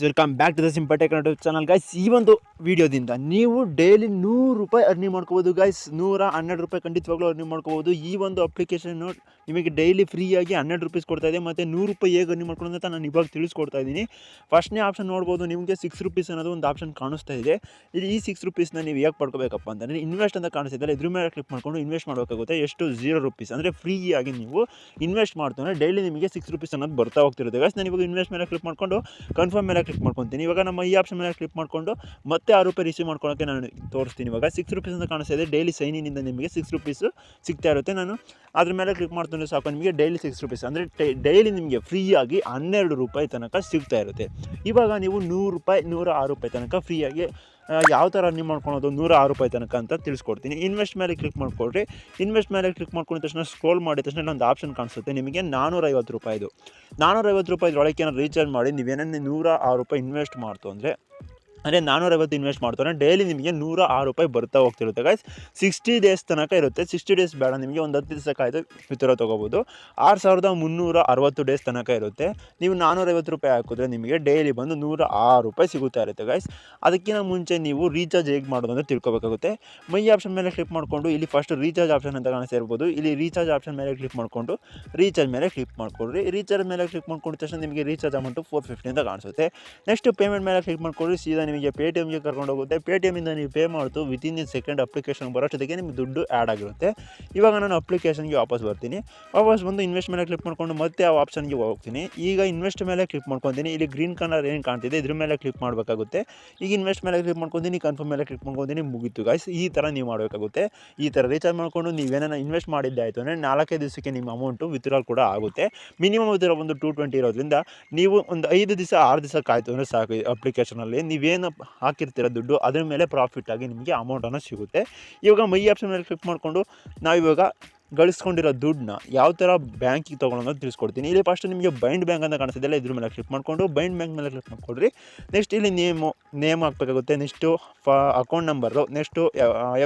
Welcome back to the simple tech channel guys. ಈ ಒಂದು ವಿಡಿಯೋದಿಂದ ನೀವು ಡೈಲಿ 100 ರೂಪಾಯಿ ಅರ್ನಿಂಗ್ ಮಾಡ್ಕೋಬೋದು ಗೈಸ್. 112 ರೂಪಾಯಿ ಖಂಡಿತವಾಗ್ಲೂ ಅರ್ನಿಂಗ್ ಮಾಡ್ಕೋಬೋದು. ಈ ಒಂದು ಅಪ್ಲಿಕೇಶನ್ ನಿಮಗೆ ಡೈಲಿ ಫ್ರೀಯಾಗಿ 12 ರೂಪೀಸ್ ಕೊಡ್ತಾ ಇದೆ. ಮತ್ತು 100 ರೂಪಾಯಿ ಹೇಗೆ ಅರ್ನಿಂಗ್ ಮಾಡ್ಕೊಳ್ಳೋದು ಅಂತ ನಾನು ಇವಾಗ ತಿಳಿಸ್ಕೊಡ್ತಾ ಇದ್ದೀನಿ. ಫಸ್ಟ್ನೇ ಆಪ್ಷನ್ ನೋಡ್ಬೋದು, ನಿಮಗೆ 6 ರೂಪೀಸ್ ಅನ್ನೋದು ಒಂದು ಆಪ್ಷನ್ ಕಾಣಿಸ್ತಾ ಇದೆ. ಈ 6 ರೂಪೀಸ್ನ ನೀವು ಹೇಗೆ ಪಡ್ಕೋಬೇಕಪ್ಪ ಅಂತಂದರೆ, ಇನ್ವೆಸ್ಟ್ ಅಂತ ಕಾಣಿಸ್ತಿದ್ದಲ್ಲ, ಇದ್ರ ಮೇಲೆ ಕ್ಲಿಕ್ ಮಾಡ್ಕೊಂಡು ಇನ್ವೆಸ್ಟ್ ಮಾಡಬೇಕಾಗುತ್ತೆ. ಎಷ್ಟು 0 ರೂಪೀಸ್ ಅಂದರೆ ಫ್ರೀಯಾಗಿ ನೀವು ಇನ್ವೆಸ್ಟ್ ಮಾಡ್ತಾರೆ ಡೈಲಿ ನಿಮಗೆ 6 ರೂಪೀಸ್ ಅನ್ನೋದು ಬರ್ತಾ ಹೋಗ್ತಿರುತ್ತೆ ಗೈಸ್. ನಾನು ಇವಾಗ ಇನ್ವೆಸ್ಟ್ ಮೇಲೆ ಕ್ಲಿಕ್ ಮಾಡ್ಕೊಂಡು ಕನ್ಫರ್ಮ್ ಮೇಲೆ ಕ್ಲಿಕ್ ಮಾಡ್ಕೊತೀನಿ. ಇವಾಗ ನಮ್ಮ ಈ ಆಪ್ಷನ್ ಮೇಲೆ ಕ್ಲಿಕ್ ಮಾಡಿಕೊಂಡು ಮತ್ತೆ 6 ರೂಪಾಯಿ ರಿಸೀವ್ ಮಾಡ್ಕೊಳ್ಳೋಕ್ಕೆ ನಾನು ತೋರಿಸ್ತೀನಿ. ಇವಾಗ 6 ರೂಪೀಸ್ ಅಂತ ಕಾಣಿಸ್ತಾ ಇದೆ. ಡೈಲಿ ಸೈನಿನಿಂದ ನಿಮಗೆ 6 ರೂಪೀಸ್ ಸಿಗ್ತಾ ಇರುತ್ತೆ. ನಾನು ಅದ್ರ ಮೇಲೆ ಕ್ಲಿಕ್ ಮಾಡ್ತೀನಿ ಸಾಕು, ನಿಮಗೆ ಡೈಲಿ 6 ರೂಪೀಸ್ ಅಂದರೆ ಡೈಲಿ ನಿಮಗೆ ಫ್ರೀಯಾಗಿ 12 ರೂಪಾಯಿ ತನಕ ಸಿಗ್ತಾ ಇರುತ್ತೆ. ಇವಾಗ ನೀವು 100 ರೂಪಾಯಿ 106 ರೂಪಾಯಿ ತನಕ ಫ್ರೀಯಾಗಿ ಯಾವ ಥರ ಅರ್ನಿಂಗ್ ಮಾಡ್ಕೊಳೋದು 106 ರೂಪಾಯಿ ತನಕ ಅಂತ ತಿಳಿಸ್ಕೊಡ್ತೀನಿ. ಇನ್ವೆಸ್ಟ್ ಮೇಲೆ ಕ್ಲಿಕ್ ಮಾಡ್ಕೊಳ್ರಿ. ಇನ್ವೆಸ್ಟ್ ಮೇಲೆ ಕ್ಲಿಕ್ ಮಾಡ್ಕೊಂಡಿದ ತಕ್ಷಣ ಸ್ಕ್ರೋಲ್ ಮಾಡಿದ ತಕ್ಷಣ ಒಂದು ಆಪ್ಷನ್ ಕಾಣಿಸುತ್ತೆ ನಿಮಗೆ 450 ರೂಪಾಯಿದು. 450 ರೂಪಾಯಿದೊಳಗೆ ಏನಾದ್ರು ರೀಚಾರ್ಜ್ ಮಾಡಿ ನೀವೇನೇ 106 ರೂಪಾಯಿ ಇನ್ವೆಸ್ಟ್ ಮಾಡ್ತು ಅಂದರೆ 450 ಇನ್ವೆಸ್ಟ್ ಮಾಡ್ತಾರೆ ಡೈಲಿ ನಿಮಗೆ 106 ರೂಪಾಯಿ ಬರ್ತಾ ಹೋಗ್ತಿರುತ್ತೆ ಗೈಸ್. 60 ಡೇಸ್ ತನಕ ಇರುತ್ತೆ. 60 ಡೇಸ್ ಬೇಡ, ನಿಮಗೆ ಒಂದು 10 ದಿವಸ ಕಾಯ್ದು ವಿತ್ಡ್ರಾ ತೊಗೋಬೋದು. 6360 ಡೇಸ್ ತನಕ ಇರುತ್ತೆ. ನೀವು 450 ರೂಪಾಯಿ ಹಾಕಿದ್ರೆ ನಿಮಗೆ ಡೈಲಿ ಬಂದು 106 ರೂಪಾಯಿ ಸಿಗುತ್ತಾ ಇರುತ್ತೆ ಗೈಸ್. ಅದಕ್ಕಿಂತ ಮುಂಚೆ ನೀವು ರೀಚಾರ್ಜ್ ಹೇಗೆ ಮಾಡೋದು ಅಂತ ತಿಳ್ಕೊಬೇಕಾಗುತ್ತೆ. ಮೈ ಆಪ್ಷನ್ ಮೇಲೆ ಕ್ಲಿಕ್ ಮಾಡಿಕೊಂಡು ಇಲ್ಲಿ ಫಸ್ಟ್ ರೀಚಾರ್ಜ್ ಆಪ್ಷನ್ ಅಂತ ಕಾಣಿಸ್ತಾ ಇರ್ಬೋದು. ಇಲ್ಲಿ ರೀಚಾರ್ಜ್ ಆಪ್ಷನ್ ಮೇಲೆ ಕ್ಲಿಕ್ ಮಾಡಿಕೊಂಡು ರೀಚಾರ್ಜ್ ಮೇಲೆ ಕ್ಲಿಕ್ ಮಾಡ್ಕೊಳ್ರಿ. ರೀಚಾರ್ಜ್ ಮೇಲೆ ಕ್ಲಿಕ್ ಮಾಡ್ಕೊಂಡ ತಕ್ಷಣ ನಿಮಗೆ ರೀಚಾರ್ಜ್ ಅಮೌಂಟು 450 ಅಂತ ಕಾಣಿಸುತ್ತೆ. ನೆಕ್ಸ್ಟ್ ಪೇಮೆಂಟ್ ಮೇಲೆ ಕ್ಲಿಕ್ ಮಾಡ್ಕೊಳ್ಳಿ. ಸೀದಾ ನಿಮಗೆ ಪೇಟಿಎಮ್ಗೆ ಕರ್ಕೊಂಡು ಹೋಗುತ್ತೆ. ಪೇಟಿಎಮ್ಮಿಂದ ನೀವು ಪೇ ಮಾಡ್ತು ವಿತಿನ್ ಸೆಕೆಂಡ್ ಅಪ್ಲಿಕೇಶನ್ ಬರೋಷ್ಟೊತ್ತಿಗೆ ನಿಮಗೆ ದುಡ್ಡು ಆ್ಯಡ್ ಆಗಿರುತ್ತೆ. ಇವಾಗ ನಾನು ಅಪ್ಲಿಕೇಶನ್ಗೆ ವಾಪಸ್ ಬರ್ತೀನಿ. ವಾಪಸ್ ಬಂದು ಇನ್ವೆಸ್ಟ್ ಮೇಲೆ ಕ್ಲಿಕ್ ಮಾಡ್ಕೊಂಡು ಮತ್ತೆ ಆ ಆಪ್ಷನ್ಗೆ ಹೋಗ್ತೀನಿ. ಈಗ ಇನ್ವೆಸ್ಟ್ ಮೇಲೆ ಕ್ಲಿಕ್ ಮಾಡ್ಕೊತೀನಿ. ಇಲ್ಲಿ ಗ್ರೀನ್ ಕಲರ್ ಏನು ಕಾಣ್ತಿದೆ ಇದ್ರ ಮೇಲೆ ಕ್ಲಿಕ್ ಮಾಡಬೇಕಾಗುತ್ತೆ. ಈಗ ಇನ್ವೆಸ್ಟ್ ಮೇಲೆ ಕ್ಲಿಕ್ ಮಾಡ್ಕೊತೀನಿ, ಕನ್ಫರ್ಮ್ ಮೇಲೆ ಕ್ಲಿಕ್ ಮಾಡ್ಕೊತೀನಿ, ಮುಗೀತು ಗೈಸ್. ಈ ಥರ ನೀವು ಮಾಡಬೇಕಾಗುತ್ತೆ. ಈ ಥರ ರೀಚಾರ್ಜ್ ಮಾಡಿಕೊಂಡು ನೀವೇನ ಇನ್ವೆಸ್ಟ್ ಮಾಡಿದ್ದೆ ಆಯಿತು ಅಂದರೆ 4 ದಿವಸಕ್ಕೆ ನಿಮ್ಮ ಅಮೌಂಟು ವಿತ್ಡ್ರಾಲ್ ಕೂಡ ಆಗುತ್ತೆ. ಮಿನಿಮಮ್ ವಿತ್ಡ್ರಾ ಒಂದು 220 ಇರೋದ್ರಿಂದ ನೀವು ಒಂದು 5 ದಿವಸ 6 ದಿವಸ ಕಾಯ್ತು ಅಂದರೆ ಸಾಕು. ಈ ಅಪ್ಲಿಕೇಶನಲ್ಲಿ ನೀವೇನು ಹಾಕಿರ್ತೀರ ದುಡ್ಡು ಅದ್ರ ಮೇಲೆ ಪ್ರಾಫಿಟ್ ಆಗಿ ನಿಮಗೆ ಅಮೌಂಟನ್ನು ಸಿಗುತ್ತೆ. ಇವಾಗ ಮೈ ಆಪ್ಷನ್ ಮೇಲೆ ಕ್ಲಿಕ್ ಮಾಡಿಕೊಂಡು ನಾವಿವಾಗ ಗಳಿಸ್ಕೊಂಡಿರೋ ದುಡ್ಡನ್ನ ಯಾವ ಥರ ಬ್ಯಾಂಕಿಗೆ ತೊಗೊಳೋದು ತಿಳಿಸ್ಕೊಡ್ತೀನಿ. ಇಲ್ಲಿ ಫಸ್ಟ್ ನಿಮಗೆ ಬೈಂಡ್ ಬ್ಯಾಂಕ್ ಅಂತ ಕಾಣಿಸ್ತಿದೆಯಲ್ಲ, ಇದ್ರ ಮೇಲೆ ಕ್ಲಿಕ್ ಮಾಡಿಕೊಂಡು ಬೈಂಡ್ ಬ್ಯಾಂಕ್ ಮೇಲೆ ಕ್ಲಿಕ್ ಮಾಡಿಕೊಡ್ರಿ. ನೆಕ್ಸ್ಟ್ ಇಲ್ಲಿ ನೇಮ್ ಹಾಕಬೇಕಾಗುತ್ತೆ. Next account number, next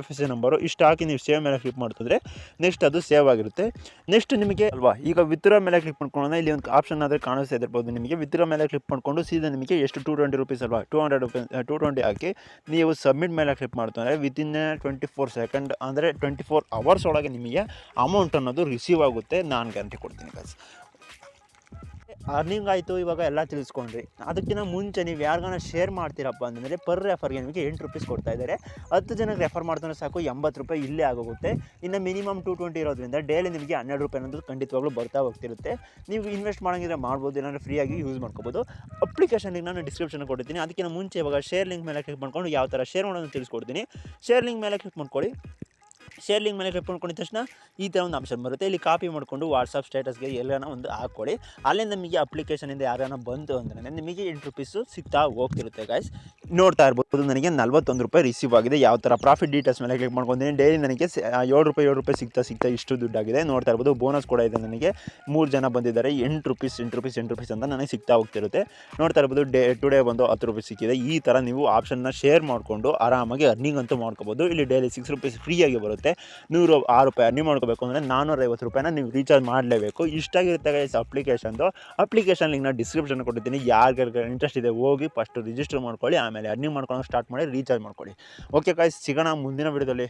FSC number ಇಷ್ಟು ಹಾಕಿ ನೀವು ಸೇವ್ ಮೇಲೆ ಕ್ಲಿಕ್ ಮಾಡ್ತಿದ್ರೆ ನೆಕ್ಸ್ಟ್ ಅದು ಸೇವ್ ಆಗಿರುತ್ತೆ. ನೆಕ್ಸ್ಟ್ ನಿಮಗೆ ಅಲ್ವಾ ಈಗ ವಿತ್ಡ್ರಾ ಮೇಲೆ ಕ್ಲಿಕ್ ಮಾಡ್ಕೊಳ್ಳೋಣ. ಇಲ್ಲಿ ಒಂದು ಆಪ್ಷನ್ ಆದರೆ ಕಾಣಿಸ್ತಾ ಇರ್ಬೋದು ನಿಮಗೆ. ವಿತ್ಡ್ರಾ ಮೇಲೆ ಕ್ಲಿಕ್ ಮಾಡಿಕೊಂಡು ಸೀದಾ ನಿಮಗೆ ಎಷ್ಟು 220 ರೂಪೀಸ್ ಅಲ್ವಾ, 220 ಹಾಕಿ ನೀವು ಸಬ್ಮಿಟ್ ಮೇಲೆ ಕ್ಲಿಕ್ ಮಾಡ್ತಾರೆ ವಿತಿನ್ 24 ಸೆಕೆಂಡ್ ಅಂದರೆ 24 ಅವರ್ಸ್ ಒಳಗೆ ನಿಮಗೆ ಅಮೌಂಟ್ ಅನ್ನೋದು ರಿಸೀವ್ ಆಗುತ್ತೆ. ನಾನು ಗ್ಯಾರಂಟಿ ಕೊಡ್ತೀನಿ ಗೈಸ್. ಅರ್ನಿಂಗ್ ಆಯಿತು, ಇವಾಗ ಎಲ್ಲ ತಿಳಿಸ್ಕೊಂಡ್ರಿ. ಅದಕ್ಕಿಂತ ಮುಂಚೆ ನೀವು ಯಾರಿಗಾನ ಶೇರ್ ಮಾಡ್ತೀರಪ್ಪ ಅಂತಂದರೆ ಪರ್ ರೆಫರ್ಗೆ ನಿಮಗೆ 8 ರೂಪೀಸ್ ಕೊಡ್ತಾ ಇದ್ದಾರೆ. 10 ಜನಕ್ಕೆ ರೆಫರ್ ಮಾಡ್ತಾರೆ ಸಾಕು 80 ರೂಪಾಯಿ ಇಲ್ಲೇ ಆಗೋಗುತ್ತೆ. ಇನ್ನು ಮಿನಿಮಮ್ 220 ಇರೋದ್ರಿಂದ ಡೈಲಿ ನಿಮಗೆ 12 ರೂಪಾಯಿ ಅನ್ನೋದು ಖಂಡಿತವಾಗ್ಲೂ ಬರ್ತಾ ಹೋಗ್ತಿರುತ್ತೆ. ನೀವು ಇನ್ವೆಸ್ಟ್ ಮಾಡೋಂಗಿದ್ರೆ ಮಾಡ್ಬೋದು, ಇಲ್ಲಾಂದರೆ ಫ್ರೀಯಾಗಿ ಯೂಸ್ ಮಾಡ್ಕೋಬೋದು. ಅಪ್ಲಿಕೇಶನ್ ಲಿಂಕ್ ನಾನು ಡಿಸ್ಕ್ರಿಪ್ಷನ್ ಕೊಡ್ತೀನಿ. ಅದಕ್ಕಿಂತ ಮುಂಚೆ ಇವಾಗ ಶೇರ್ ಲಿಂಕ್ ಮೇಲೆ ಕ್ಲಿಕ್ ಮಾಡ್ಕೊಂಡು ಯಾವ ಥರ ಶೇರ್ ಮಾಡೋದು ತಿಳಿಸ್ಕೊಡ್ತೀನಿ. ಶೇರ್ ಲಿಂಕ್ ಮೇಲೆ ಕ್ಲಿಕ್ ಮಾಡ್ಕೊಳ್ಳಿ. ಶೇರ್ ಲಿಂಕ್ ಮೇಲೆ ಕ್ಲಿಕ್ ಮಾಡ್ಕೊಂಡಿದ ತಕ್ಷಣ ಈ ಥರ ಒಂದು ಆಪ್ಷನ್ ಬರುತ್ತೆ. ಇಲ್ಲಿ ಕಾಪಿ ಮಾಡಿಕೊಂಡು ವಾಟ್ಸಪ್ ಸ್ಟೇಟಸ್ಗೆ ಎಲ್ಲಾನ ಒಂದು ಹಾಕ್ಕೊಳ್ಳಿ. ಅಲ್ಲೇ ನಮಗೆ ಅಪ್ಲಿಕೇಶನಿಂದ ಯಾರನ್ನ ಬಂತು ಅಂದರೆ ನಿಮಗೆ 8 ರೂಪೀಸು ಸಿಗ್ತಾ ಹೋಗ್ತಿರುತ್ತೆ ಗೈಸ್. ನೋಡ್ತಾ ಇರ್ಬೋದು ನನಗೆ 41 ರೂಪಾಯಿ ರಿಸೀವ್ ಆಗಿದೆ. ಯಾವ ಥರ ಪ್ರಾಫಿಟ್ ಡೀಟೇಲ್ಸ್ ಮೇಲೆ ಕ್ಲಿಕ್ ಮಾಡ್ಕೊತೀನಿ. ಡೈಲಿ ನನಗೆ 7 ರೂಪಾಯಿ ಸಿಗ್ತಾ ಇಷ್ಟು ದುಡ್ಡಾಗಿದೆ. ನೋಡ್ತಾ ಇರ್ಬೋದು ಬೋನಸ್ ಕೂಡ ಇದೆ. ನನಗೆ 3 ಜನ ಬಂದಿದ್ದಾರೆ. 8 ರೂಪೀಸ್ ಅಂತ ನನಗೆ ಸಿಗ್ತಾ ಹೋಗ್ತಿರುತ್ತೆ. ನೋಡ್ತಾ ಇರ್ಬೋದು ಟುಡೇ ಬಂದು 10 ರೂಪಾಯಿ ಸಿಕ್ಕಿದೆ. ಈ ಥರ ನೀವು ಆಪ್ಷನ್ನ ಶೇರ್ ಮಾಡಿಕೊಂಡು ಆರಾಮಾಗಿ ಅರ್ನಿಂಗ್ ಅಂತೂ ಮಾಡ್ಕೋಬೋದು. ಇಲ್ಲಿ ಡೈಲಿ 6 ರೂಪೀಸ್ ಫ್ರೀಯಾಗಿ ಬರುತ್ತೆ. 106 ರೂಪಾಯಿ ಅರ್ನಿಂಗ್ ಮಾಡ್ಕೋಬೇಕು ಅಂದರೆ 450 ರೂಪಾಯಿನ ನೀವು ರೀಚಾರ್ಜ್ ಮಾಡಲೇಬೇಕು. ಇಷ್ಟಾಗಿರುತ್ತೆ ಗೈಸ್ ಅಪ್ಲಿಕೇಶನ್ ಲಿಂಕ್ನ ಡಿಸ್ಕ್ರಿಪ್ಷನ್ ಕೊಟ್ಟಿದ್ದೀನಿ. ಯಾರಿಗೆ ಇಂಟ್ರೆಸ್ಟ್ ಇದೆ ಹೋಗಿ ಫಸ್ಟ್ ರಿಜಿಸ್ಟರ್ ಮಾಡ್ಕೊಳ್ಳಿ, ಆಮೇಲೆ ಅರ್ನಿಂಗ್ ಮಾಡ್ಕೊಳ್ಳೋಕೆ ಸ್ಟಾರ್ಟ್ ಮಾಡಿ ರೀಚಾರ್ಜ್ ಮಾಡ್ಕೊಳ್ಳಿ. ಓಕೆ ಗೈಸ್, ಸಿಗೋಣ ಮುಂದಿನ ವಿಡಿಯೋದಲ್ಲಿ.